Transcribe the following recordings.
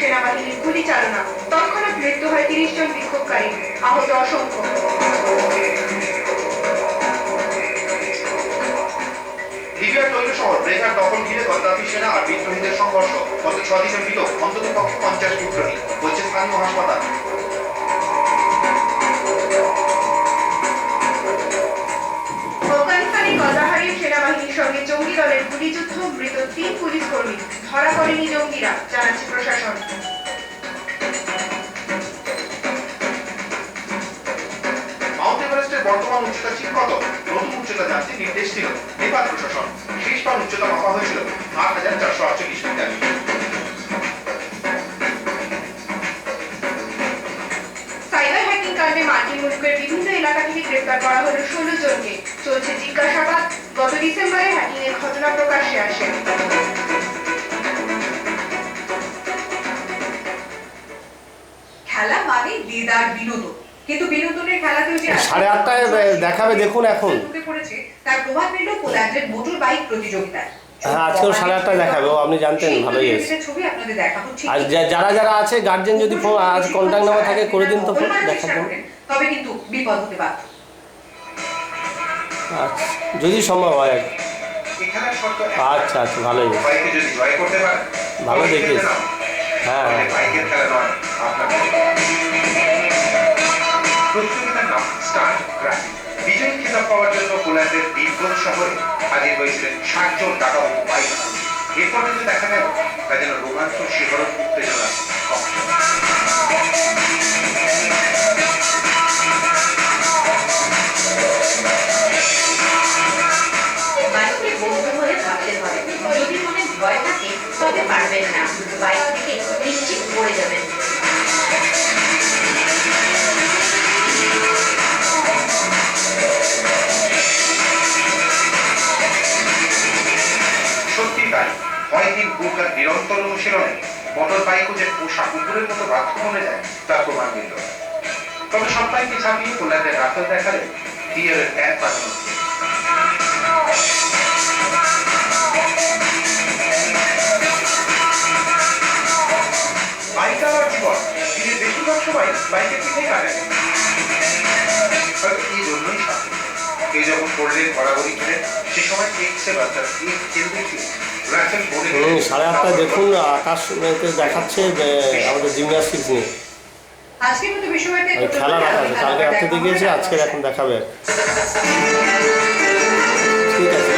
সেনাবাহিনীর গুলি চালনা। তৎক্ষণাৎ মৃত্যু হয় 30 জন বিক্ষোভকারী, আহত অসংখ্য। লিবিয়ার তৈল শহর ব্রেকার দখল ঘিরে গদ্দাফি সেনা আর বিদ্রোহীদের সংঘর্ষ। গত 6 দিনে মৃত অন্ততপক্ষে 50 বিদ্রোহী, বলছে স্থানীয় হাসপাতাল। আফগানিস্তানে গজাহারির সেনাবাহিনীর সঙ্গে জঙ্গি দলের গুলিযুদ্ধ, মৃত 3 পুলিশ কর্মী। ধরা পড়েনি জঙ্গিরা, জানাচ্ছে প্রশাসন। মাউন্ট এভারেস্টের বর্তমান উচ্চতা ঠিক কত? নতুন উচ্চতা জানতে নির্দেশ দিল নেপাল প্রশাসন। শেষবার উচ্চতা মাপা হয়েছিল 8448 মিটার। সাইবার হ্যাকিং কাণ্ডে মার্কিন মুলুকের বিভিন্ন এলাকা থেকে গ্রেফতার করা হলো 16 জনকে। চলছে জিজ্ঞাসাবাদ। গত ডিসেম্বরে হ্যাকিং এর ঘটনা প্রকাশ্যে আসে। খেলা মানে দিদার বিনোদন, কিন্তু বিনোদনের খেলাতেও যে 8:30টায় দেখাবে, দেখুন এখন পড়েছে তার প্রভাব মিলল পোল্যান্ডের মোটর বাইক প্রতিযোগিতায়। হ্যাঁ, আজকেও 8:30টায় দেখাবে। আপনি জানতেন, ভালোই আছে। ছবি আপনাদের দেখাবো। আর যারা যারা আছে গার্জেন যদি ফোন আজ কন্ট্যাক্ট নাম্বার থাকে করে দিন তো দেখার জন্য। তবে কিন্তু বিপদ হতে পারে। আচ্ছা, যদি সম্ভব হয়। আচ্ছা আচ্ছা, ভালোই বাইকে যদি জয় করতে পারে ভালো দেখিয়েছে। হ্যাঁ হ্যাঁ, বাইকের খেলা নয়, আপনার প্রতিযোগিতার নাম স্টার্ট গ্রাফি। বিজয়ী খেতাব পাওয়ার জন্য পোল্যান্ডের বিলগ্রদ শহরে হাজির হয়েছিলেন 60 জন টাকাবাবু বাইক। এরপর যদি দেখা গেল তা যেন রোমাঞ্চ, শিহরণ, উত্তেজনা। বাইকে বন্ধু হয়ে ভাবতে হয়, যদি মনে ভয় থাকে তবে পারবেন না, বাইক থেকে নিশ্চিত পড়ে যাবেন। সত্যি তাই, ভয়হীন বুক আর নিরন্তর অনুশীলনে মোটর বাইকও যে পোষা কুকুরের মতো বাধ্য হয়ে যায় তার প্রমাণ মিলল। তবে সব বাইকে ছাপিয়ে পোল্যান্ডের রাস্তা দেখালে বিয়ের ট্যাগ বাজানো। বাইক চালার জীবন, দিনের বেশিরভাগ সময় বাইকের পিঠে কাটেন। হয়তো এই জন্যই সাথে কেউ যখন পড়লেন ঘোরাঘুরি খেলেন, সে সময় দেখছে বাচ্চার এই খেল দেখে 8:30টায় দেখুন আকাশ দেখাচ্ছে যে আমাদের জিমন্যাস্টিক্স নিয়ে আজকের মতো বিষয়টা খেলা দেখাচ্ছে। কালকে রাত্রে দেখিয়েছে, আজকে এখন দেখাবে। ঠিক আছে।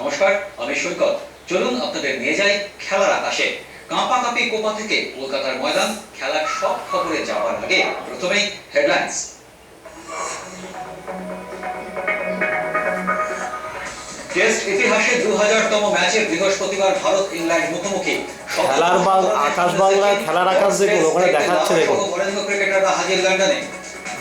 নমস্কার, আমি সৈকত। চলুন আপনাদের নিয়ে যাই খেলার আকাশে। কাঁপাকাঁপি কোপা থেকে কলকাতার ময়দান, খেলার সব খবরে যাওয়ার আগে প্রথমেই হেডলাইন্স। টেস্ট ইতিহাসে 2000তম ম্যাচে বৃহস্পতিবার ভারত ইংল্যান্ড মুখোমুখি। খেলার আকাশ বাংলায় খেলার আকাশ দেখুন, ওখানে দেখাচ্ছে দেখুন। বরেণ্য ক্রিকেটাররা হাজির লন্ডনে।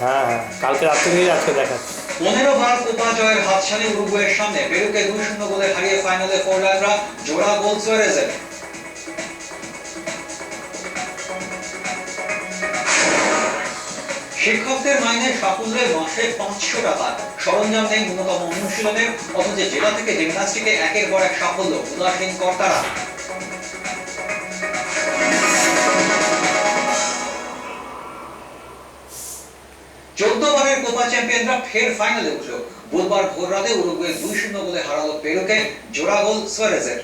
হ্যাঁ হ্যাঁ, কালকে রাত্রে থেকে আজকে দেখাচ্ছে। 15 বার কোপা জয়ের হাতছানি উরুগুয়ের সামনে পেরুকে 2-0 গোলে হারিয়ে ফাইনালে ফোরল্যান্ডরা, জোড়া গোল সুয়ারেজের। শিক্ষকদের মাইনে সাফল্যে মাসে 500 টাকা, সরঞ্জাম নেই ন্যূনতম অনুশীলনের, অথচ জেলা থেকে জিমন্যাস্টিকে একের পর এক সাফল্য, উদাসীন কর্তারা। চোদ্দবারের কোপা চ্যাম্পিয়নরা ফের ফাইনালে উঠল। বুধবার ভোর রাতে উরুগুয়ে 2-0 গোলে হারালো পেরুকে, জোড়া গোল সুয়ারেজের।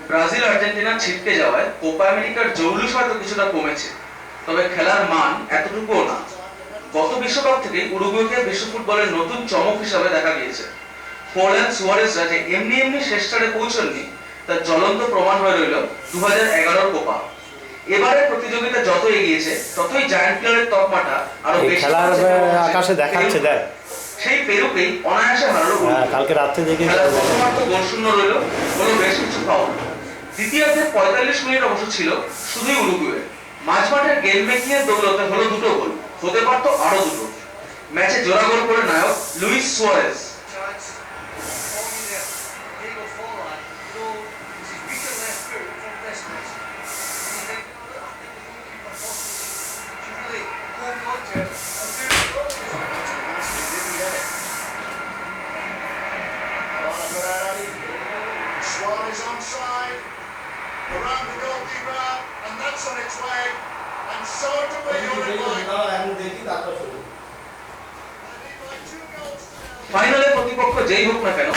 ব্রাজিল আর্জেন্টিনা ছিটকে যাওয়ায় কোপা আমেরিকার জৌলুস হয়তো কিছুটা কমেছে, তবে খেলার মান এতটুকুও না। গত বিশ্বকাপ থেকে উরুগুয়েকে বিশ্ব ফুটবলের নতুন চমক হিসাবে দেখা গিয়েছে। ফোরল্যান্ড সুয়ারেজরা যে এমনি শেষ চারে পৌঁছননি তার জ্বলন্ত প্রমাণ হয়ে রইল 2011 কোপা। এবারে প্রতিযোগিতা যত এগিয়েছে ততই জায়ান্ট কিলারের তকমাটা আরো এই বেশি খেলার বাড়ছে। আকাশে দেখাচ্ছে দেখ। সেই পেরুকেই অনায়াসে হারালো হ্যাঁ, কালকে রাত্রে দেখে খেলার প্রথমার্ধ গোল শূন্য রইল, হলো বেশ কিছু ফাউল। দ্বিতীয়ার্ধে 45 মিনিট অবশ্য ছিল শুধুই উরুগুয়ে। মাঝমাঠের গেম মেকিং এর দৌলতে হলো দুটো গোল, হতে পারতো আরো দুটো। ম্যাচে জোড়া গোল করে নায়ক Luis Suarez. Suarez onside, around the goalkeeper, and that's on its way. And so to be Uruguay. ফাইনালে প্রতিপক্ষ যেই হোক না কেন,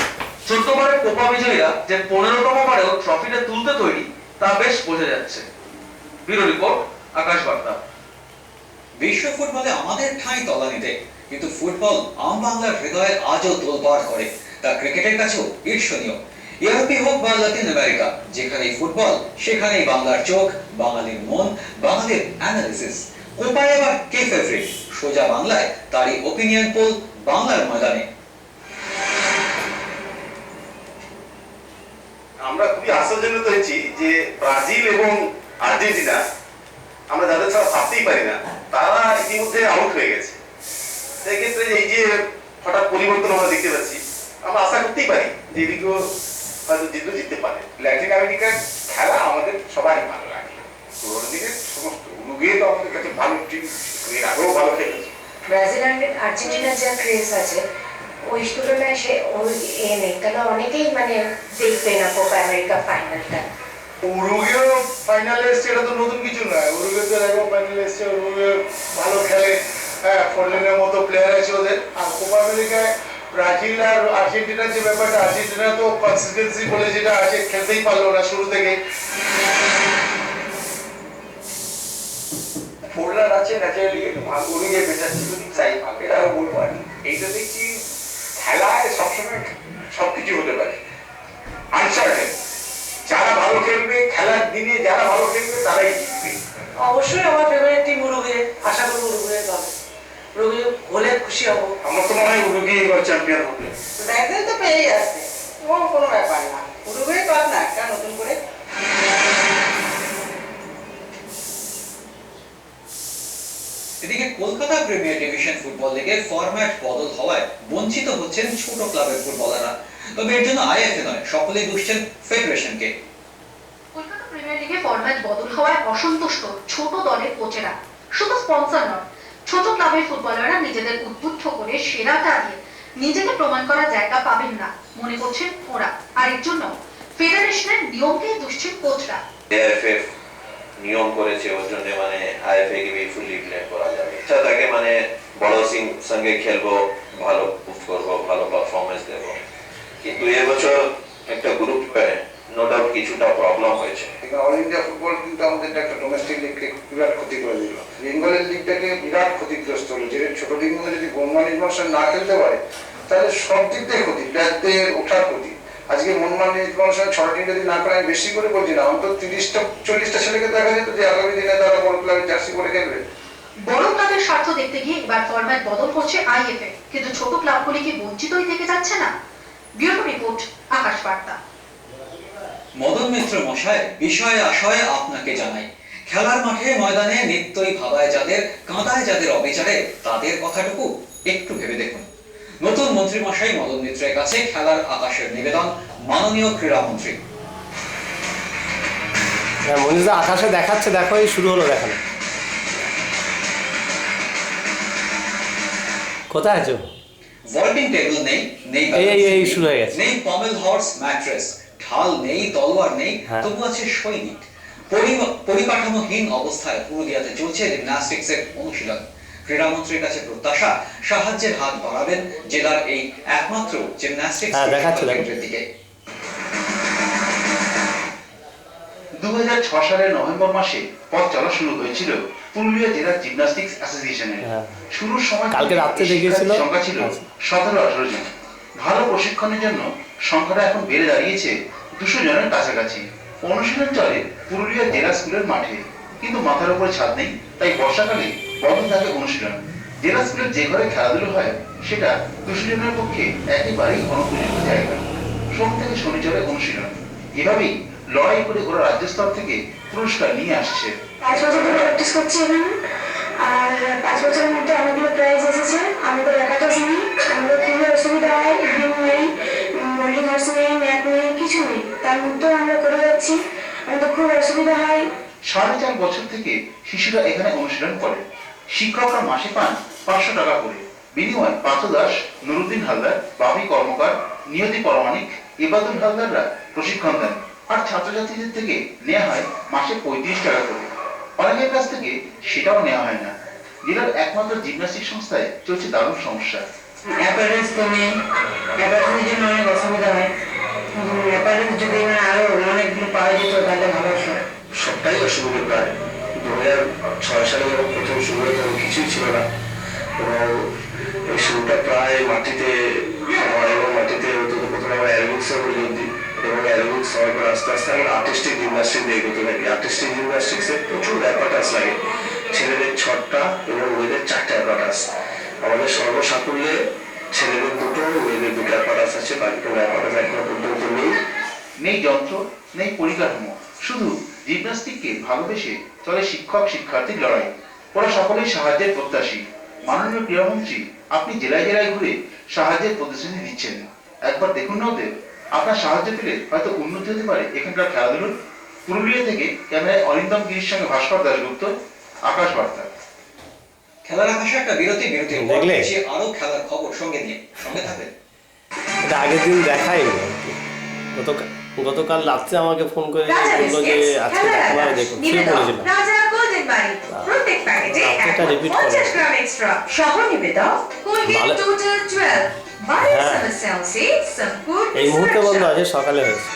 14 বারের কোপা বিজয়ীরা যে 15তম বারেও ট্রফিটা তুলতে তৈরি তা বেশ বোঝা যাচ্ছে। ব্যুরো রিপোর্ট, আকাশ বার্তা। বিশ্ব ফুটবলে আমাদের ঠাঁই তলানিতে, কিন্তু ফুটবল আম বাংলার হৃদয়ে আজও তোলপাড় করে, তা ক্রিকেটের কাছেও ঈর্ষণীয়। ইউরোপে হোক বা লাতিন আমেরিকা, যেখানেই ফুটবল সেখানেই বাংলার চোখ, বাঙালির মন, বাঙালির অ্যানালিসিস। কোপায় এবার কে ফেভারিট? সোজা বাংলায় তারই ওপিনিয়ন পোল বাংলার ময়দানে। আমরা খুবই আশ্চর্যান্বিত হয়েছি যে ব্রাজিল এবং আর্জেন্টিনা, আমরা যাদের ছাড়া ভাবতেই পারি না, তারা ইতিমধ্যে আউট হয়ে গেছে। সেক্ষেত্রে এই যে হঠাৎ পরিবর্তন আমরা দেখতে পাচ্ছি, আমরা আশা করতেই পারি যে এদিকেও হয়তো জিততে পারে। ল্যাটিন আমেরিকার খেলা আমাদের সবাই ভালো লাগে। পুরোনো দিনের সমস্ত উরুগুয়ে তো আমাদের কাছে ভালো টিম, এর আগেও ভালো খেলেছে। ব্রাজিল আর আর্জেন্টিনার যা ক্রেজ আছে ওই তুলনায় সে ওই নেই, তাহলে অনেকেই মানে দেখবে না কোপা আমেরিকা ফাইনালটা। উরুগুয়ে ফাইনালে এসছে, এটা তো নতুন কিছু নয়। উরুগুয়ে তো একবার ফাইনালে এসছে, উরুগুয়ে ভালো খেলে, হ্যাঁ, ফরল্যান্ডের মতো প্লেয়ার আছে ওদের। আর কোপা আমেরিকায় ব্রাজিল আর আর্জেন্টিনার যে ব্যাপারটা, আর্জেন্টিনা তো কনসিস্টেন্সি বলে যেটা আছে, খেলতেই পারলো না শুরু থেকে। ফোল্ডার আছে ন্যাচারালি, উরুগুয়ে বেটার ছিল, তাই এটাও বলবো আর কি। এইটা দেখছি খেলায় সবসময় সবকিছু হতে পারে, আনসার্টেন। যারা ভালো খেলবে, খেলার দিনে যারা ভালো খেলবে তারাই জিতবে। অবশ্যই আমার ফেভারিট টিম উরুগুয়ে, আশা করব উরুগুয়ে পাবে। উরুগুয়ে হলে খুশি হব। আমার তো মনে হয় উরুগুয়ে এবার চ্যাম্পিয়ন হবে। ব্রাজিল তো পেয়েই আসবে, কোনো ব্যাপার না। উরুগুয়ে পাক না একটা নতুন করে। এদিকে কলকাতা প্রিমিয়ার ডিভিশন ফুটবল লিগের ফরম্যাট বদল হওয়ায় বঞ্চিত হচ্ছেন ছোট ক্লাবের ফুটবলাররা। তবে এর জন্য আইএফএ নয়, সকলেই দুষছেন ফেডারেশনকে। কলকাতা প্রিমিয়ার লিগে ফরম্যাট বদল হওয়ায় অসন্তুষ্ট ছোট দলের কোচেরা। শুধু স্পন্সর নয়, ছোট ক্লাবের ফুটবলাররা নিজেদের উদ্বুদ্ধ করে সেরাটা দিয়ে নিজেকে প্রমাণ করার জায়গা পাবেন না মনে করছেন ওরা। আর এর জন্য ফেডারেশনের নিয়মকে দুষছেন কোচরা। এএফএফ নিয়ম করেছে ওর জন্য মানে আইএফএ কে ফুললি ব্লেম করা যাবে। আচ্ছা, তাকে মানে বড় সিং সঙ্গে খেলবো, ভালো পুশ করবো, ভালো পারফরমেন্স দেবো, কিন্তু এবছর একটা গ্রুপ নো ডাউট কিছুটা প্রবলেম হয়েছে। অল ইন্ডিয়া ফুটবল কিন্তু আমাদের একটা ডোমেস্টিক লিগকে বিরাট ক্ষতি করে দিল। বেঙ্গলের লিগটাকে বিরাট ক্ষতিগ্রস্ত হলো। যে ছোট লিগগুলো যদি মনমান না খেলতে পারে, তাহলে সব দিক দিয়ে ক্ষতি, প্লেয়ারদের ওঠার ক্ষতি। আজকে মনমান নির্বাচন 6 টিম যদি না করে, আমি বেশি করে বলছি না, অন্তত 30-40টা ছেলেকে দেখা যেত যে আগামী দিনে তারা বড় ক্লাবের জার্সি করে খেলবে। বড় ক্লাবের স্বার্থ দেখতে গিয়ে এবার ফরম্যাট বদল করছে আইএফএ, কিন্তু ছোট ক্লাবগুলি কি বঞ্চিতই থেকে যাচ্ছে না? ব্যুরো রিপোর্ট, আকাশ বার্তা। মদন মিত্র মশাই, বিষয়ে আশয়ে আপনাকে জানাই, খেলার মাঠে ময়দানে নিত্যই ভাবায় যাদের, কাঁদায় যাদের অবিচারে, তাদের কথাটুকু একটু ভেবে দেখুন। নতুন মন্ত্রী মশাই মদন মিত্রের কাছে খেলার আকাশের নিবেদন মাননীয় ক্রীড়ামন্ত্রী। মনীষদা আকাশে দেখাচ্ছে, দেখো এই শুরু হলো দেখানো। কোথায় আছো? ভল্টিং টেবিল নেই, নেই এই শুরু হয়ে গেছে। নেই পমেল হর্স ম্যাট্রেস, ঢাল নেই, তলোয়ার নেই, তবু আছে সৈনিক। পরিকাঠামোহীন অবস্থায় পুরুলিয়াতে চলছে জিমন্যাস্টিক্সের অনুশীলন। ক্রীড়ামন্ত্রীর কাছে প্রত্যাশা সাহায্যের হাত বাড়াবেন জেলার এই একমাত্র জিমন্যাস্টিক্স কেন্দ্রের দিকে। 2006 সালের নভেম্বর মাসে পথ চলা শুরু হয়েছিল পুরুলিয়া জেলা জিমন্যাস্টিক্স অ্যাসোসিয়েশনের। শুরুর সময় কালকে রাতে দেখিয়েছিল সংখ্যা ছিল 17-18 জন। ভালো প্রশিক্ষণের জন্য সংখ্যাটা এখন বেড়ে দাঁড়িয়েছে 200 জনের কাছাকাছি। অনুশীলন চলে পুরুলিয়া জেলা স্কুলের মাঠে। কিন্তু মাথার উপরে ছাদ নেই, তাই বর্ষাকালে বন্ধ থাকে অনুশীলন। জেলা স্কুলের যে ঘরে খেলাধুলো হয় সেটা 200 জনের পক্ষে একেবারেই অনুপযুক্ত জায়গা। সোম থেকে শনিচরে অনুশীলন, এভাবেই লড়াই করে ওরা রাজ্য স্তর থেকে পুরস্কার নিয়ে আসছে। 5 বছর ধরে প্র্যাকটিস করছি এখানে, আর 5 বছরের মধ্যে অনেকগুলো প্রাইজ এসেছে। আমাদের একাটা নেই, আমাদের খুবই অসুবিধা হয়, ইভিনিং নেই, বোলিং হার্স নেই, ম্যাথ নেই, কিছু নেই, তার মধ্যেও আমরা করে যাচ্ছি। আমাদের খুব অসুবিধা হয়। 4.5 বছর থেকে শিশুরা এখানে অনুশীলন করে। শিক্ষকরা মাসে পান 500 টাকা করে। বিনিময়ে পার্থ দাস, নুরুদ্দিন হালদার, বাবি কর্মকার, নিয়তি পরমাণিক, ইবাদুল হালদাররা প্রশিক্ষণ দেন। আর ছাত্রছাত্রীদের থেকে নেওয়া হয় মাসে 35 টাকা করে। অনেকের কাছ থেকে সেটাও নেওয়া হয় না। জেলার একমাত্র জিমন্যাস্টিক সংস্থায় চলছে দারুণ সমস্যা। অ্যাপারেন্স তো নেই, অ্যাপারেন্সের জন্য অনেক অসুবিধা হয়। অ্যাপারেন্স যদি আরো অনেকগুলো পাওয়া যেত তাহলে ভালো হতো। সবটাই অসুবিধা। প্রায় 2006 সালে যখন প্রথম শুরু হয়ে তখন কিছুই ছিল না, এবং এই শুরুটা প্রায় মাটিতে হওয়া, এবং মাটিতে প্রথমে আমরা অ্যারোবিক্সের উপর জোর দিই, এবং অ্যারোবিক্স হওয়ার পর আস্তে আস্তে আমরা আর্টিস্টিক জিমন্যাস্টিক দিয়ে এগোতে থাকি। আর্টিস্টিক জিমন্যাস্টিক্সে প্রচুর অ্যাপাটাস লাগে, ছেলেদের 6টা এবং মেয়েদের 4টা অ্যাপাটাস। আমাদের সর্বসাকুল্যে ছেলেদের 2টো, মেয়েদের 2টো অ্যাপাটাস আছে, বাকি কোনো অ্যাপাটাস এখনো পর্যন্ত নেই। নেই যন্ত্র, নেই পরিকাঠামো, শুধু জিমন্যাস্টিককে ভালোবেসে চলে শিক্ষক শিক্ষার্থীর লড়াই। ওরা সকলেই সাহায্যের প্রত্যাশী। মাননীয় ক্রীড়ামন্ত্রী আপনি জেলায় জেলায় ঘুরে সাহায্যের প্রতিশ্রুতি দিচ্ছেন। একবার দেখুন না ওদের, আপনার সাহায্য পেলে হয়তো উন্নতি হতে পারে এখানকার খেলাধুলোর। পুরুলিয়া থেকে ক্যামেরায় অরিন্দম গিরির সঙ্গে ভাস্কর দাশগুপ্ত, আকাশ বার্তা। খেলার আকাশে একটা বিরতির পর দেখলে? ফিরছি আরো খেলার খবর সঙ্গে থাকবেন। এটা আগের দিন দেখাইনি। গতকাল রাত্রে আমাকে ফোন করে বললো যে আজকে দেখাবো, আমি দেখো শুয়ে পড়েছিলাম। রাজা গোল্ডেন বাড়ি প্রত্যেক প্যাকেটে রাত্রেটা এখন repeat করো। 50 গ্রাম এক্সট্রা সহ নিবেদক কোলগেট ভালো। টোটাল 12 बाहर हाँ। समस्याओं से संपूर्ण এই মুহূর্তে বন্ধ सुरक्षा। আছে, সকালে হয়েছে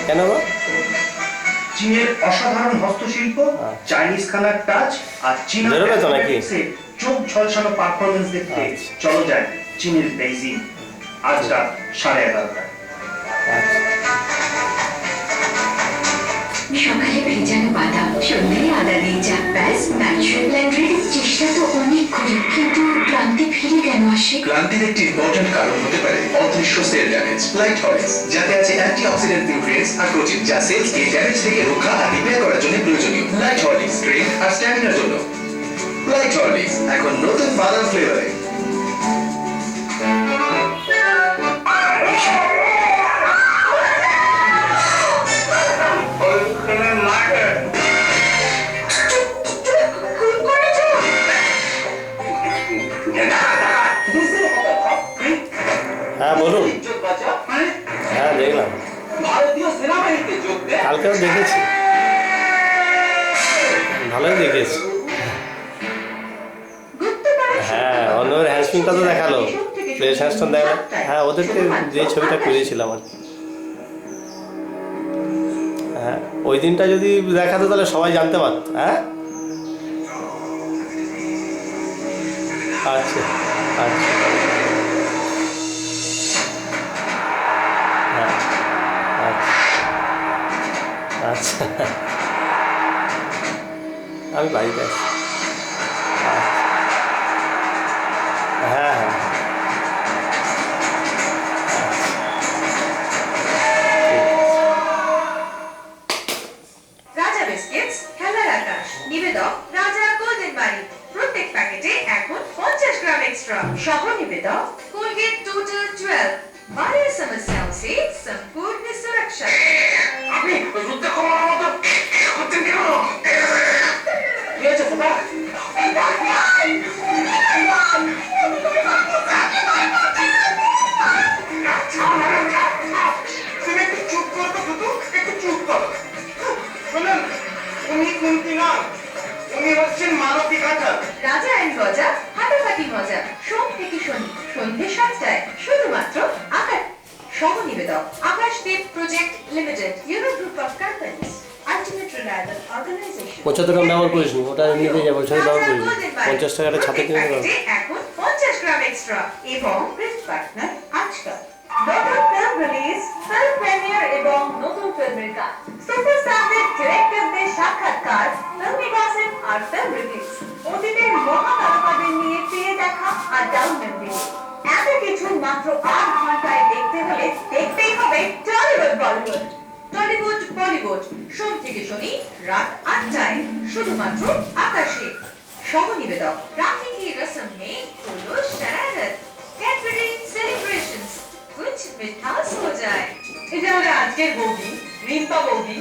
কেন গো? চীনের অসাধারণ হস্তশিল্প, চাইনিজ কালার টাচ আর চীনা বেরোবে তো নাকি? গ্রাফিক্সের চোখ ঝলসানো পারফরমেন্স দেখতে আচ্ছা। চলো যায় চীনের বেইজিং আজ রাত 11:30টায়। সকালে ভেজানো বাদাম, সন্ধ্যায় আদা দিয়ে চা, ব্যাস ন্যাচারাল অ্যান্ড রেডি। চেষ্টা তো অনেক করি, কিন্তু ক্লান্তি ফিরে কেন আসে? ক্লান্তির একটি ইম্পর্টেন্ট কারণ হতে পারে অদৃশ্য সেল ড্যামেজ। লাইট হরলিক্স, যাতে আছে অ্যান্টিঅক্সিডেন্ট নিউট্রিয়েন্টস আর প্রোটিন, যা সেলসকে ড্যামেজ থেকে রক্ষা আর রিপেয়ার করার জন্য প্রয়োজনীয়। লাইট হরলিক্স, স্ট্রেংথ আর স্ট্যামিনার জন্য। লাইট হরলিক্স এখন নতুন বাদাম ফ্লেভারে। হ্যাঁ বলুন। হ্যাঁ দেখলাম, ভারতীয় সেনাবাহিনীতে যোগ দেয়। কালকেও দেখেছি, ভালোই দেখেছি। হ্যাঁ অন্যের হ্যান্ডস্প্রিংটা তো দেখালো, প্লেস হ্যান্ডস্টন দেখালো। হ্যাঁ ওদেরকে যে ছবিটা করেছিলাম আর কি। হ্যাঁ ওই দিনটা যদি দেখাতো তাহলে সবাই জানতে পারতো। হ্যাঁ আচ্ছা আচ্ছা হ্যাঁ আচ্ছা আচ্ছা আমি বাড়িতে আছি। হ্যাঁ হ্যাঁ রাজা বিস্কিটস খেলার আকাশ নিবেদক রাজা গোল্ডেন বাড়ি প্রত্যেক প্যাকেটে এখন 50 গ্রাম एक्स्ट्रा সহ নিবেদক कोलगेट टोटल 12 बाहर समस्याओं से संपूर्ण सुरक्षा। আপনি যুদ্ধ করার মতো করতেন কেন? কি হয়েছে ফোটা? তুমি একটু চুপ করো তো দুদু, একটু চুপ করো। শুনুন, উনি কুন্তি নন, উনি হচ্ছেন মালতী কাঁঠাল। রাজা এন্ড গজা হাঁটাহাঁটি মজা সোম থেকে শনি সন্ধ্যে 7টায় শুধুমাত্র আকাশ সহ নিবেদক Akashdeep project limited euro group of companies ultimate reliable organisation. 75 gram ব্যবহার করিস নি, ওটা এমনিতে যাবো, ওর সাথে ব্যবহার করিস 50 টাকাটা ছাতে কিনে দেবো। এখন 50 গ্রাম এক্সট্রা এবং প্রিন্ট পার্টনার আজকাল নতুন ফিল্ম রিলিজ ফিল্ম প্রিমিয়ার এবং নতুন ফিল্মের গান, সুপারস্টারদের ডিরেক্টরদের সাক্ষাৎকার, ফিল্মি গসিপ আর ফিল্ম রিভিউজ, অতীতের মহাতারকাদের নিয়ে ফিরে দেখা আর ডাউন মেমরি। এত কিছু মাত্র 8 ঘন্টায় দেখতে হলে দেখতেই হবে টলিউড বলিউড। টলিউড বলিউড সোম থেকে শনি রাত 8টায় শুধুমাত্র আকাশে। সহ-নিবেদক राखी की रस्म में खोलो शरारत, कैडबरी सेलिब्रेशंस, कुछ मिठास हो जाए। এটা আমাদের আজকের বৌদি, রিম্পা বৌদি।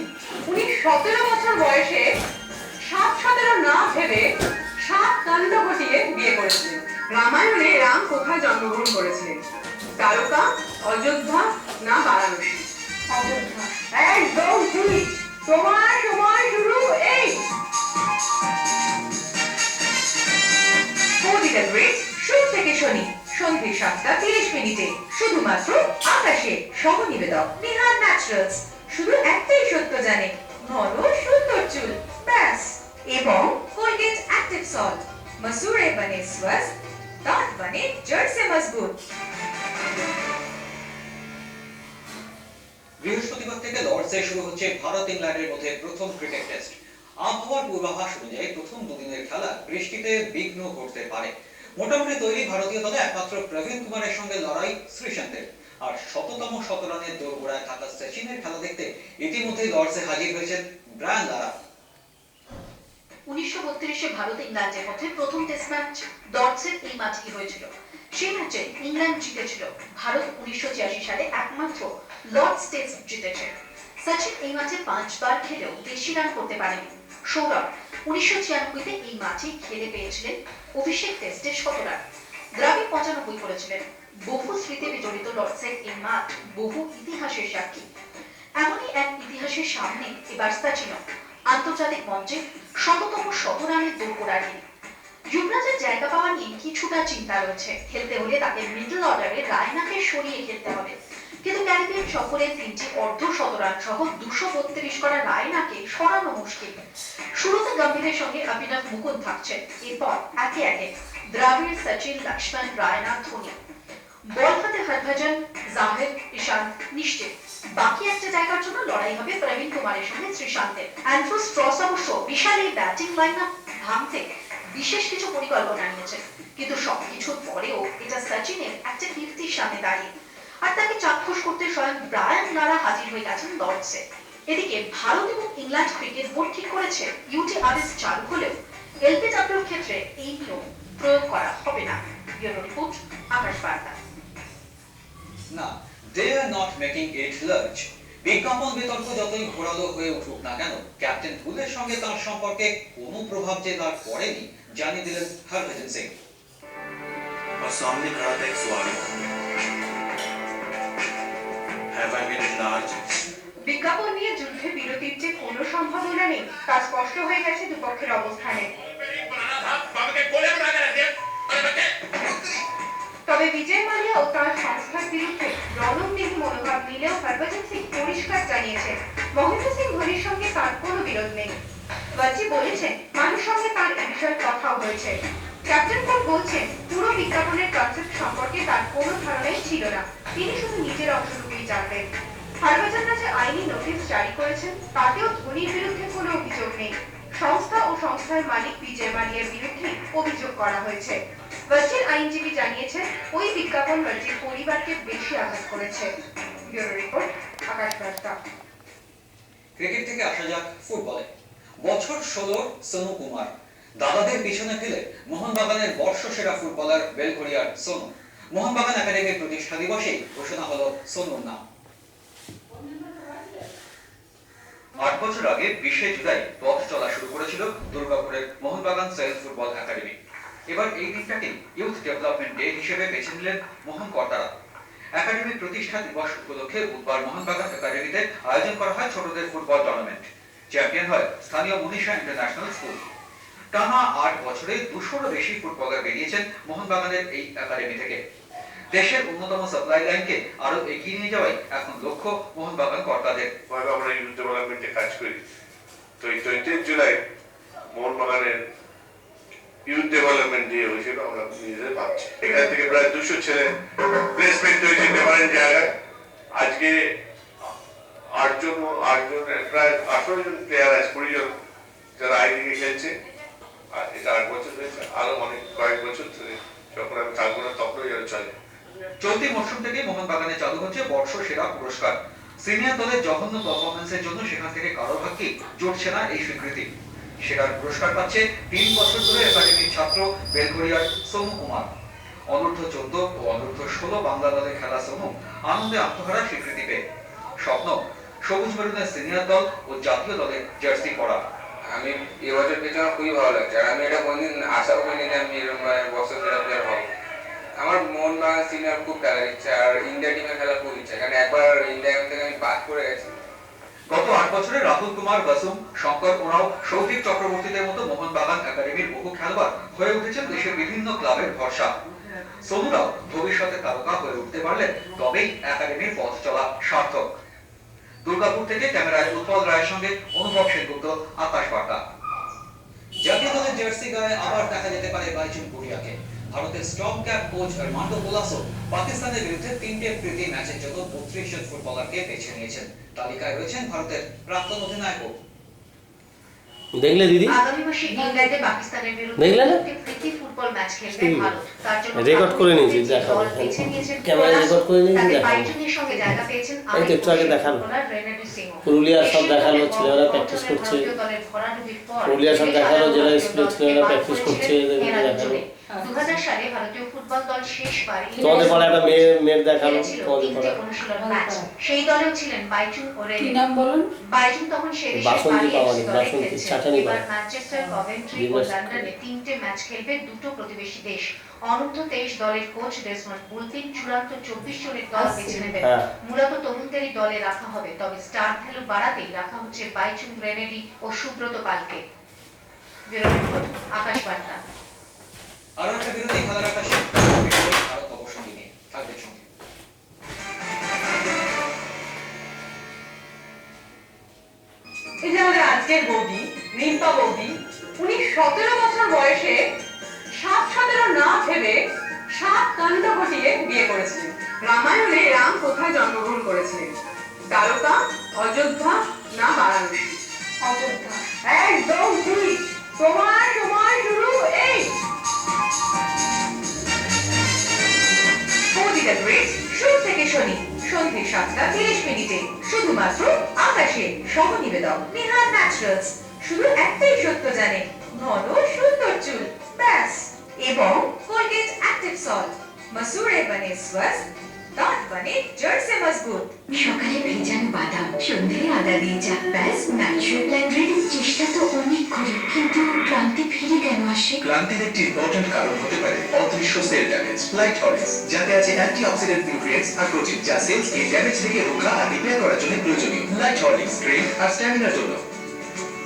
উনি 17 বছর বয়সে 7-17 না ভেবে 7 কাণ্ড ঘটিয়ে বিয়ে করেছিলেন। রামায়ণে রাম কোথায় জন্মগ্রহণ করেছিলেন? দ্বারকা, অযোধ্যা না বারাণসী? অযোধ্যা। একদম ঠিক। তোমার সময় শুরু এই। বৌদিটা গ্রেট সোম থেকে শনি সন্ধ্যে 7:30 শুধুমাত্র আকাশে। সহ-নিবেদক নিহার ন্যাচারালস, শুধু একটাই সত্য জানে, ঘন সুন্দর চুল ব্যাস। এবং কোলগেট অ্যাক্টিভ সল্ট, मसूड़े बने स्वस्थ, दांत बने जड़ से मजबूत। বৃহস্পতিবার থেকে লর্ডসে শুরু হচ্ছে ভারত ইংল্যান্ডের মধ্যে প্রথম ক্রিকেট টেস্ট। আবহাওয়ার পূর্বাভাস অনুযায়ী প্রথম দুদিনের খেলা বৃষ্টিতে বিঘ্ন ঘটতে পারে। মোটামুটি তৈরি ভারতীয় দলে একমাত্র প্রবীণ কুমারের সঙ্গে লড়াই শ্রীশান্তের। আর 100তম শতরানের দোরগোড়ায় থাকা সচিনের খেলা দেখতে ইতিমধ্যেই লর্ডসে হাজির হয়েছেন ব্রায়ান লারা। 1932-এ ভারত ইংল্যান্ডের মধ্যে প্রথম টেস্ট ম্যাচ লর্ডসের এই মাঠেই হয়েছিল। সেই ম্যাচে ইংল্যান্ড জিতেছিল। ভারত 1986 সালে একমাত্র লর্ডস টেস্ট জিতেছে। সচিন এই মাঠে 5 বার খেলেও বেশি রান করতে পারেনি। সৌরভ 1996-তে এই মাঠে খেলে পেয়েছিলেন অভিষেক টেস্টে 100 রান। দ্রাবিড় 95 করেছিলেন। বহু স্মৃতি বিজড়িত লর্ডসের এই মাঠ বহু ইতিহাসের সাক্ষী। এমনই এক ইতিহাসের সামনে এবার সচিনও আন্তর্জাতিক মঞ্চে 100তম শতরানের দোরগোড়ায়। যুবরাজের জায়গা পাওয়া নিয়ে কিছুটা চিন্তা রয়েছে। খেলতে হলে তাকে মিডল অর্ডারে রায়নাকে সরিয়ে খেলতে হবে। কিন্তু ক্যারিবিয়ান সফরে 3টি অর্ধ শতরান সহ 232 করা রায়নাকে সরানো মুশকিল। শুরুতে গম্ভীরের সঙ্গে অভিনব মুকুন্দ থাকছেন। এরপর একে একে দ্রাবিড়, সচিন, লক্ষ্মণ, রায়না, ধোনি। বল হাতে হরভজন, জাহির, ঈশান্ত নিশ্চিত। বাকি একটা জায়গার জন্য লড়াই হবে প্রবীণ কুমারের সঙ্গে শ্রীশান্তের। অ্যান্ড্রুস ট্রস অবশ্য বিশাল এই ব্যাটিং লাইন আপ ভাঙতে বিশেষ কিছু পরিকল্পনা নিয়েছেন। কিন্তু সবকিছুর পরেও এটা সচিনের একটা কীর্তির সামনে দাঁড়িয়ে। আর তাকে চাক্ষুষ করতে স্বয়ং ব্রায়ান লারা হাজির হয়ে গেছেন লর্ডসে। এদিকে ভারত এবং ইংল্যান্ড ক্রিকেট বোর্ড ঠিক করেছে ইউটিআরএস চালু হলেও এলবিডব্লিউর ক্ষেত্রে এই নিয়ম প্রয়োগ করা হবে না। ব্যুরো রিপোর্ট, আকাশ বার্তা। না, they are not making it large. বিজ্ঞাপন বিতর্ক যতই ঘোরালো হয়ে উঠুক না কেন, ক্যাপ্টেন কুলের সঙ্গে তার সম্পর্কে কোনো প্রভাব যে তার পড়েনি জানিয়ে দিলেন হরভজন সিং। और सामने खड़ा था एक सवाल, have I been enlarged? বিজ্ঞাপন নিয়ে যুদ্ধে বিরতির যে কোনো সম্ভাবনা নেই তা স্পষ্ট হয়ে গেছে দুপক্ষের অবস্থানে। তবে বিজয় মালিয়া ও তার সংস্থার বিরুদ্ধে রণনীতি মনোভাব নিলেও হরভজন সিং পরিষ্কার জানিয়েছেন মহেন্দ্র সিং ধোনির সঙ্গে তার কোনো বিরোধ নেই। বাজি বলেছেন মানুষ সঙ্গে তার এ বিষয়ে কথাও হয়েছে। ক্যাপ্টেন কুল বলছেন পুরো বিজ্ঞাপনের কনসেপ্ট সম্পর্কে তার কোনো ধারণাই ছিল না, তিনি শুধু নিজের অংশটুকুই জানতেন। হরভজনরা যে আইনি নোটিশ জারি করেছেন তাতেও ধোনির বিরুদ্ধে কোনো অভিযোগ নেই। সংস্থা ও সংস্থার মালিক বিজয় মালিয়ার বিরুদ্ধে অভিযোগ করা হয়েছে। ভার্জির আইনজীবী জানিয়েছেন ওই বিজ্ঞাপন ভার্জির পরিবারকে বেশি আঘাত করেছে। ব্যুরো রিপোর্ট, আকাশ বার্তা। ক্রিকেট থেকে আসা যাক ফুটবলে। বছর 16 সোনু কুমার দাদাদের পিছনে ফেলে মোহনবাগানের বর্ষসেরা ফুটবলার বেলঘরিয়ার সোনু। মোহনবাগান একাডেমির প্রতিষ্ঠা দিবসে ঘোষণা হলো সোনুর নাম। 8 বছর আগে 20 জুলাই পথ চলা শুরু করেছিল দুর্গাপুরের মোহনবাগান সেলফ ফুটবল একাডেমি। এবার এই দিনটাকে ইউথ ডেভেলপমেন্ট ডে হিসেবে বেছে নিলেন মোহন কর্তারা। একাডেমির প্রতিষ্ঠা দিবস উপলক্ষে বুধবার মোহনবাগান একাডেমিতে আয়োজন করা হয় ছোটদের ফুটবল টুর্নামেন্ট। চ্যাম্পিয়ন হয় স্থানীয় মনীষা ইন্টারন্যাশনাল স্কুল। টানা 8 বছরে 200-রও বেশি ফুটবলার বেরিয়েছেন মোহনবাগানের এই একাডেমি থেকে। দেশের অন্যতম সাপ্লাই লাইনকে আরো এগিয়ে নিয়ে যাওয়াই এখন লক্ষ্য মোহনবাগান কর্তাদের। আমরা ইউথ ডেভেলপমেন্টে কাজ করি, তো এই 20 জুলাই মোহনবাগানের ইউথ ডেভেলপমেন্ট ডে হয়েছিল। আমরা নিজেদের ভাবছি এখান থেকে প্রায় 200 ছেলে প্লেসমেন্ট হয়েছে ডিফারেন্ট জায়গায়। আজকে প্রায় 18 জন প্লেয়ার আছে, 20 জন যারা আই লিগে খেলছে। আর এটা 8 বছর হয়েছে, আরো অনেক কয়েক বছর ধরে যখন আমি থাকবো না তখনও যেন চলে। চলতি মরশুম থেকে মোহনবাগানে চালু হচ্ছে বর্ষ সেরা পুরস্কার। সিনিয়র দলের জঘন্য পারফরমেন্সের জন্য সেখান থেকে কারো ভাগ্যে জুটছে না এই স্বীকৃতি। সেরার পুরস্কার পাচ্ছে 3 বছর ধরে একাডেমির ছাত্র বেলঘরিয়ার সোনু কুমার। অনূর্ধ্ব 14 ও অনূর্ধ্ব 16 বাংলা দলে খেলা সোনু আনন্দে আত্মহারা স্বীকৃতি পেয়ে। স্বপ্ন সবুজ মেরুনের সিনিয়র দল ও জাতীয় দলের জার্সি পরা। আমি এবছর পেয়েছি, আমার খুবই ভালো লাগছে। আর আমি এটা কোনদিন আশা করিনি যে আমি এরকম বছর সেরা প্লেয়ার হবো। আমার মোহনবাগান সিনিয়র খুব খেলার ইচ্ছা, আর ইন্ডিয়া টিমে খেলার খুব ইচ্ছা, কারণ একবার ইন্ডিয়া টিম থেকে আমি বাদ করে গেছি। গত 8 বছরে রাহুল কুমার বাসুম, শঙ্কর ওরাও, সৌভিক চক্রবর্তীদের মতো মোহনবাগান একাডেমির বহু খেলোয়াড় হয়ে উঠেছেন দেশের বিভিন্ন ক্লাবের ভরসা। সোনুরাও ভবিষ্যতে তারকা হয়ে উঠতে পারলে তবেই একাডেমির পথ চলা সার্থক। দুর্গাপুর থেকে ক্যামেরায় উৎপল রায়ের সঙ্গে অনুভব সেনগুপ্ত, আকাশ বার্তা। জাতীয় দলের জার্সি গায়ে আবার দেখা যেতে পারে বাইচুং ভুটিয়াকে। ভারতের স্ট্রং ক্যাপ কোচ আর্মান্ডো পোলাসো পাকিস্তানের বিরুদ্ধে 3টে প্রীতি ম্যাচের জন্য 32 জন ফুটবলারকে বেছে নিয়েছেন। তালিকায় রয়েছেন ভারতের প্রাক্তন অধিনায়ক। দেখলে দিদি, আগামী মাসে ইংল্যান্ডে পাকিস্তানের বিরুদ্ধে দেখলে না? একটি প্রীতি ফুটবল ম্যাচ খেলবে ভারত। তার জন্য রেকর্ড করে নিয়েছি, দেখাবো। দল বেছে নিয়েছেন ক্যামেরা রেকর্ড করে নিয়েছি, তাতে দেখাবো। বাইচুংয়ের সঙ্গে জায়গা পেয়েছেন এই তো একটু আগে দেখালো। পুরুলিয়ার সব দেখালো, ছেলেরা প্র্যাকটিস করছে। পুরুলিয়ার সব দেখালো, জেলা স্কুলের ছেলেরা প্র্যাকটিস করছে, দেখালো। 2000 সালে ভারতীয় ফুটবল দল শেষবার তোমাদের পরে একটা মেয়ের দেখালো, তোমাদের পরে অনুশীলন ম্যাচ। সেই দলেও ছিলেন বাইচুং ও রেনে। কি নাম বলুন? বাইচুং তখন সে দেশে বাসন্তী পাওয়ানি, দলে বাসন্তী খেলছেন। চাটানি এবার পাওয়া। ম্যানচেস্টার, কভেন্ট্রি ও লন্ডনে 3টে ম্যাচ খেলবে দুটো প্রতিবেশী দেশ। অনূর্ধ্ব 23 দলের কোচ ডেসমন্ড বুলটিন চূড়ান্ত 24 জনের দল বেছে নেবেন। মূলত তরুণদেরই দলে রাখা হবে, তবে স্টার ভ্যালু বাড়াতেই রাখা হচ্ছে বাইচুং, রেনেডি ও সুব্রত পালকে। ব্যুরো রিপোর্ট, আকাশ বার্তা। আরো একটা বিরতি, খেলার আকাশে ভারত অবসর নিয়ে থাকবে সঙ্গে। এই যে আমাদের আজকের বৌদি, রিম্পা বৌদি, উনি 17 বছর বয়সে 7-17 না ভেবে 7 কাণ্ড ঘটিয়ে বিয়ে করেছিলেন। রামায়ণে রাম কোথায় জন্মগ্রহণ করেছিলেন? দ্বারকা, অযোধ্যা না বারাণসী? অযোধ্যা। একদম ঠিক। তোমার সময় শুরু এই। বৌদিটা গ্রেট, শুরু থেকে শনি সন্ধ্যে 7:30 শুধুমাত্র আকাশে। সহনিবেদক নিহার ন্যাচারালস, শুধু একটাই সত্য জানে, ঘন সুন্দর চুল, ব্যাস। এবং কোলগেট অ্যাক্টিভ সল্ট, মসুরে বনে স্वस्थ, দাঁত বনে জড়সে মজবুত। সকালে ভেজানো বাদাম, সন্ধ্যে আদা দিয়ে চা, ব্যাস ন্যাচারাল প্ল্যান রেডি। চেষ্টা তো অনেক করি, কিন্তু ক্লান্তি ফিরে কেন আসে? ক্লান্তির একটি ইম্পর্টেন্ট কারণ হতে পারে অদৃশ্য সেল ড্যামেজ। লাইট হরলিক্স, যাতে আছে অ্যান্টিঅক্সিডেন্ট নিউট্রিয়েন্টস আর প্রোটিন, যা সেলসকে ড্যামেজ থেকে রক্ষা আর রিপেয়ার করার জন্য প্রয়োজনীয়। লাইট হরলিক্স, স্ট্রেংথ আর স্ট্যামিনার জন্য।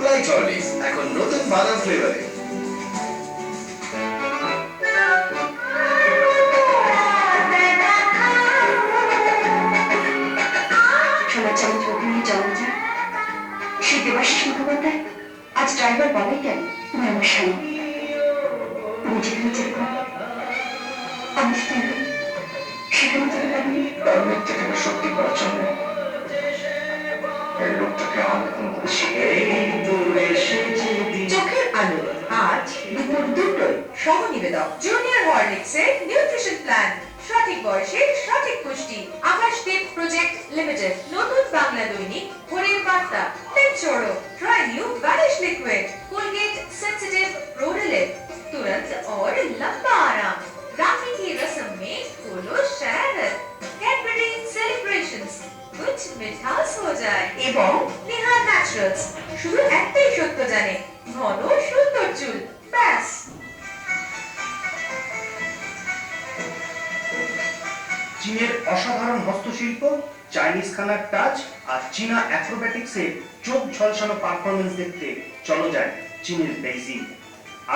লাইট হরলিক্স এখন নতুন বাদাম ফ্লেভারে। আজ ড্রাইভার বলে কেন আমার স্বামী নিজের নিজের আমি সেখানে যেতে পারিনি। তার মিথ্যে থেকে সত্যি করার জন্য এই লোকটাকে আমি চোখের আলো আজ দুপুর 2টোয়। সহনিবেদক জুনিয়র হরলিক্সের নিউট্রিশন প্ল্যান, সঠিক বয়সে সঠিক পুষ্টি। আকাশদীপ প্রজেক্ট লিমিটেড, নতুন বাংলা দৈনিক, ভোরের বার্তা। টেক छोड़ो, try new Vanish liquid, Colgate sensitive रोडलेट, तुरंत और लंबा आराम। राखी की रस्म में खोलो शरारत, कैडबरी सेलिब्रेशंस, कुछ मिठास हो जाए। এবং নিহার ন্যাচারালস, শুধু একটাই সত্য জানে, ঘন সুন্দর চুল, ব্যাস। চীনের অসাধারণ হস্তশিল্প, চাইনিজ খানার টাচ আর চীনা অ্যাক্রোব্যাটিক্সের চোখ ঝলসানো পারফরমেন্স দেখতে চলো যায় চীনের বেইজিং,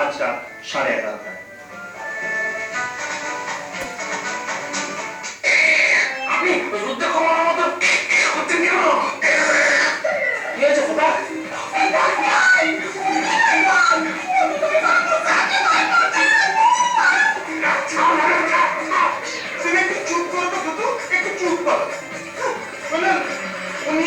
আজ রাত 11:30। আমি যুদ্ধ করার মতো করতে কেন? কি হয়েছে খোদা? চুপ করো তো, একটু চুপ করো। উনি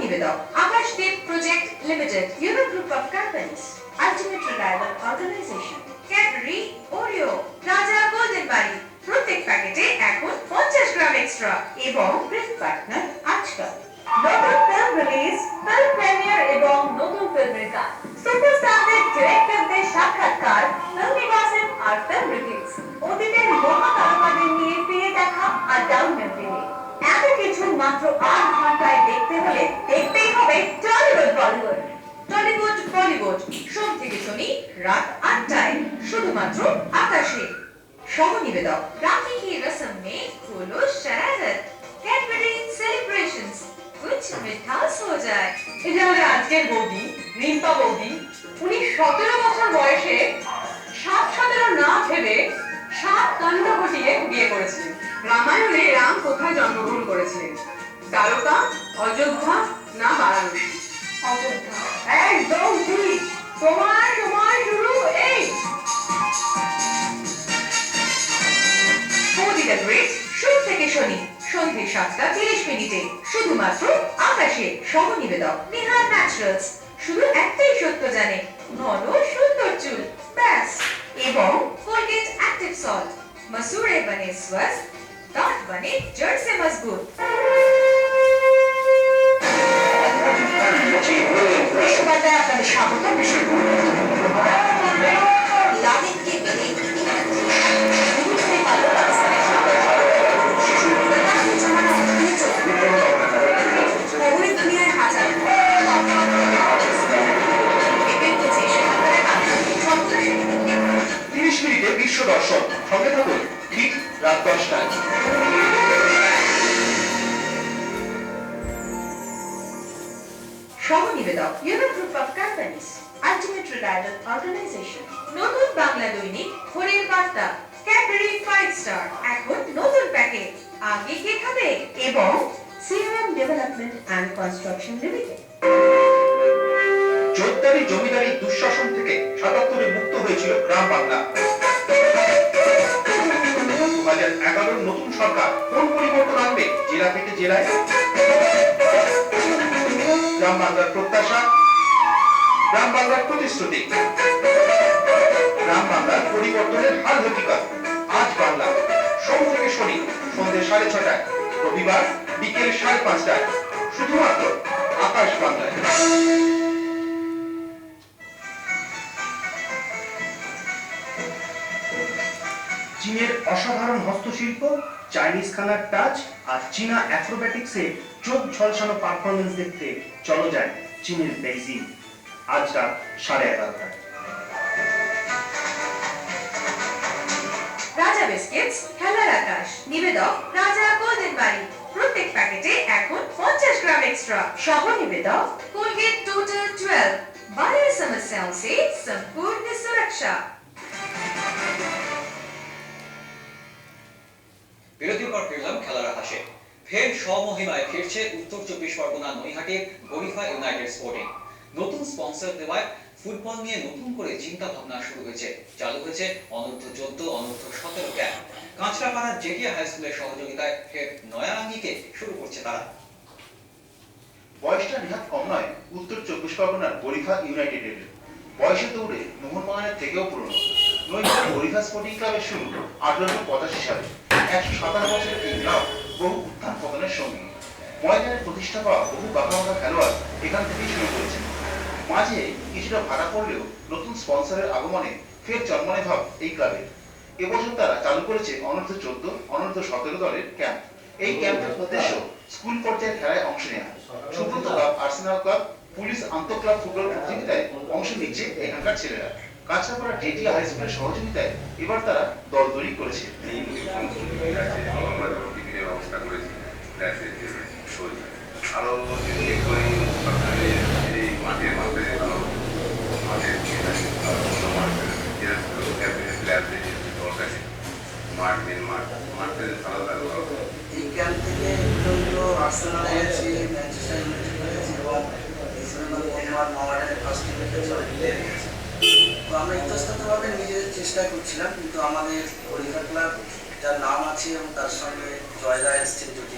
নিবেদক Akashdeep project limited, euro group of companies, ultimate reliable organisation, Cadbury, Oreo, Raja golden বাড়ি। প্রত্যেক প্যাকেটে এখন 50 গ্রাম এক্সট্রা এবং প্রিন্ট পার্টনার আজকাল। নতুন ফিল্ম রিলিজ, ফিল্ম প্রিমিয়ার এবং নতুন ফিল্মের গান, সুপারস্টারদের ডিরেক্টরদের সাক্ষাৎকার, ফিল্মি গসিপ আর ফিল্ম রিভিউজ, অতীতের মহাতারকাদের নিয়ে ফিরে দেখা আর ডাউনলোড দিনে এত কিছু মাত্র 8 ঘন্টায় দেখতে হলে দেখতেই হবে টলিউড বলিউড। টলিউড বলিউড সোম থেকে শনি রাত 8টায় শুধুমাত্র আকাশে। সহ-নিবেদক राखी की रस्म में खोलो शरारत, कैडबरी सेलिब्रेशंस, कुछ मिठास हो जाए। এটা আমাদের আজকের বৌদি, রিম্পা বৌদি। উনি 17 বছর বয়সে 7-17 না ভেবে 7 কাণ্ড ঘটিয়ে বিয়ে করেছিলেন। রামায়ণে রাম কোথায় জন্মগ্রহণ করেছিলেন? দ্বারকা, অযোধ্যা না বারাণসী? অযোধ্যা। একদম ঠিক। তোমার সময় শুরু এই। বৌদিটা গ্রেট সোম থেকে শনি সন্ধ্যে 7টা 30 মিনিটে শুধুমাত্র আকাশে। সহ-নিবেদক নিহার ন্যাচারালস, শুধু একটাই সত্য জানে, ঘন সুন্দর চুল ব্যাস। এবং কোলগেট অ্যাক্টিভ সল্ট, मसूड़े बने स्वस्थ, दांत बने जड़ से मजबूत। विश्वबार्ताয় আপনাদের স্বাগত। লাদেন के मिले दूसरे पालो पाकिस्तान पूरी दुनिया में हाजिर है। 30 মিনিটে বিশ্ব দর্শন, সঙ্গে থাকুন ঠিক রাত 10টায়। সহ-নিবেদক euro group of companies, ultimate reliable organisation, নতুন বাংলা দৈনিক ভোরের বার্তা, ক্যাডবেরি 5 স্টার এখন নতুন প্যাকেট, আগে কে খাবে, এবং CMM development and construction limited. জোরদারি জমিদারি দুঃশাসন থেকে 77-এ মুক্ত হয়েছিল গ্রাম বাংলা। 2011 নতুন সরকার কোন পরিবর্তন আনবে জেলা থেকে জেলায়? গ্রাম বাংলার প্রত্যাশা, গ্রাম বাংলার প্রতিশ্রুতি, গ্রাম বাংলার পরিবর্তনের হাল হকিকত। আজ বাংলা সোম থেকে শনি সন্ধ্যে 6:30টায়, রবিবার বিকেল 5:30টায় শুধুমাত্র আকাশ বাংলায়। চীনের অসাধারণ হস্তশিল্প, চাইনিজ খানার টাচ আর চীনা অ্যাক্রোব্যাটিক্সে চোখ ঝলসানো পারফরমেন্স দেখতে চলো যায় চীনের বেইজিং। আজ রাত 11:30টায়। রাজা বিস্কিটস, খেলার আকাশ, নিবেদক রাজা গোল্ডেন বাড়ি। প্রত্যেক প্যাকেটে এখন 50 গ্রাম एक्स्ट्रा। সহ-निवेदक कोलगेट टोटल 12, 12 समस्याओं से संपूर्ण सुरक्षा। বিরতির পর ফিরলাম খেলার আকাশে। ফের স্বমহিমায় ফিরছে উত্তর 24 পরগনা নৈহাটির গরিফা ইউনাইটেড স্পোর্টিং। নতুন স্পন্সর দেওয়ায় ফুটবল নিয়ে নতুন করে চিন্তা ভাবনা শুরু হয়েছে। চালু হয়েছে অনূর্ধ্ব 14, অনূর্ধ্ব 17 ক্যাম্প। কাঁচরাপাড়ার জেটিয়া হাই স্কুলের সহযোগিতায় ফের নয়া আঙ্গিকে শুরু করছে তারা। বয়সটা নেহাত কম নয় উত্তর 24 পরগনার গরিফা ইউনাইটেডের। বয়সে দৌড়ে মোহনবাগানের থেকেও পুরনো। নৈহাটি গরিফা স্পোর্টিং ক্লাবের শুরু 1885 সালে। 157 বছরের এই ক্লাব বহু উত্থান পতনের সঙ্গী। ময়দানের প্রতিষ্ঠা পাওয়া বহু বাঁকা খেলোয়াড় এখান থেকেই শুরু করেছেন। মাঝে কিছুটা ভাড়া পড়লেও নতুন স্পন্সরের আগমনে ফের জন্মনে ভাব এই ক্লাবের। এবছর তারা চালু করেছে অনূর্ধ্ব 14, অনূর্ধ্ব 17 দলের ক্যাম্প। এই ক্যাম্পের উদ্দেশ্য স্কুল পর্যায়ের খেলায় অংশ নেওয়া। Subrata club, Arsenal club, police আন্তঃক্লাব ফুটবল প্রতিযোগিতায় অংশ নিচ্ছে এখানকার ছেলেরা। কাঁচরাপাড়া জেটিয়া হাই স্কুলের সহযোগিতায় এবার তারা দল তৈরি করেছে। ব্যবস্থা করেছি আরো মাঠের এই ক্যাম্প থেকে আর্সেনাল হয়েছে, ম্যানচেস্টার ইউনাইটেড হয়েছে এবং ফার্স্ট টিমে তো আমরা ইতস্ততভাবে নিজেদের চেষ্টা করছিলাম, কিন্তু আমাদের গরিফা ক্লাব যার নাম আছে এবং তার সঙ্গে জয়দা এসছেন যদি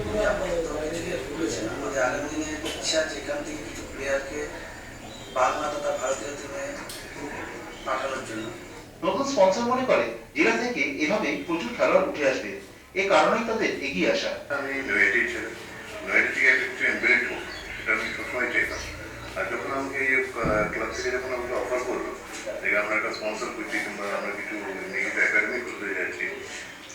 উনি আপাতত কিছু হেল্প করেছেন। আমাদের আগামী দিনে ইচ্ছা যে এখান থেকে কিছু প্লেয়ারকে বাংলা তথা ভারতীয় টিমে পাঠানোর জন্য। নতুন স্পন্সর মনে করে জেলা থেকে এভাবে প্রচুর খেলোয়াড় উঠে আসবে, এ কারণেই তাদের এগিয়ে আসা। আমি নয়টি ছেলে নয়টি থেকে একটা বিল্ড হোক এটা আমি সবসময় চাইতাম। আর যখন আমাকে এই ক্লাব থেকে যখন আমাকে অফার করলো যে আমরা একটা স্পন্সর করছি কিংবা আমরা কিছু নেগেটিভ একাডেমি করতে যাচ্ছি,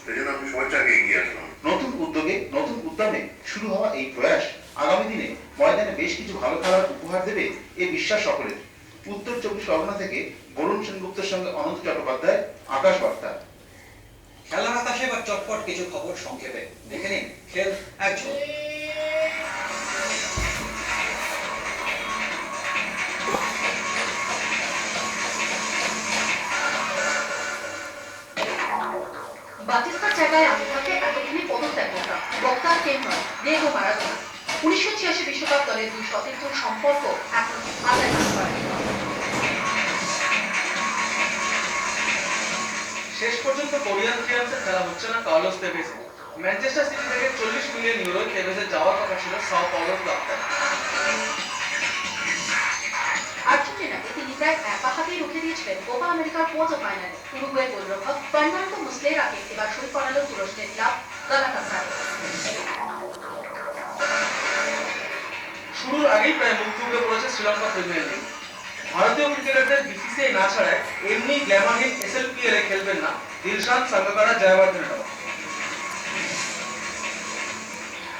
সেই জন্য আমি সবার আগে এগিয়ে আসলাম। নতুন উদ্যোগে নতুন উদ্যমে শুরু হওয়া এই প্রয়াস আগামী দিনে ময়দানে বেশ কিছু ভালো খেলার উপহার দেবে এ বিশ্বাস সকলের। উত্তর 24 পরগনা থেকে বরুণ সেনগুপ্তের সঙ্গে অনন্ত চট্টোপাধ্যায়, আকাশ বার্তা। খেলার আকাশে বা চটপট কিছু খবর সংক্ষেপে দেখে নিন খেল এক ঝলক। বাতিস্তার জায়গায় আমি থাকে এতদিনে পদত্যাগ করতাম। বক্তার কেউ নয়, ডিয়েগো মারাদোনা। 1986 বিশ্বকাপ দলের দুই সতীর্থর সম্পর্ক এখন আদায় করতে পারেনি। শেষ পর্যন্ত কোরিয়ান গেমসে খেলা হচ্ছে না কার্লোস তেভেজে। ম্যানচেস্টার সিটি থেকে 40 মিলিয়ন ইউরো তেভেজে যাওয়ার কথা ছিল সাও পাওলোর ক্লাবটা। আর্জেন্টিনাকে তিনি প্রায় একা হাতেই রুখে দিয়েছিলেন কোপা আমেরিকার কোয়ার্টার ফাইনালে। উরুগুয়ের গোলরক্ষক ফার্নান্দো মুসলেরাকে এবার সই করালো তুরস্কের ক্লাব গালাতাসারাই। শুরুর আগেই প্রায় মুখ থুবড়ে পড়েছে শ্রীলঙ্কা প্রিমিয়ার লিগ। ভারতীয় ক্রিকেটারদের বিসিসিআই না ছাড়ায় এমনি গ্ল্যামারহীন এসএলপিএল এ খেলবেন না দিলশান সাঙ্গাকারা, জয়বর্ধনেরাও।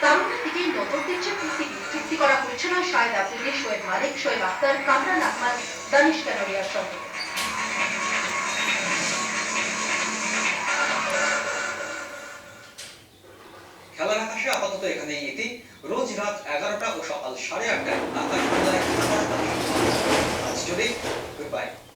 তারুণের দিকেই নজর দিচ্ছে পৃথিবী। চুক্তি করা হচ্ছে না শাহেদ আফ্রিদি, শোয়েব মালিক, শোয়েব আখতার, কামরান আহমদ, দানিশ কানোরিয়ার সঙ্গে। খেলার আকাশে আপাতত এখানেই ইতি। রোজ রাত 11টা ও সকাল 8:30টায় আকাশ বাংলায় আজ যদি গুড বাই।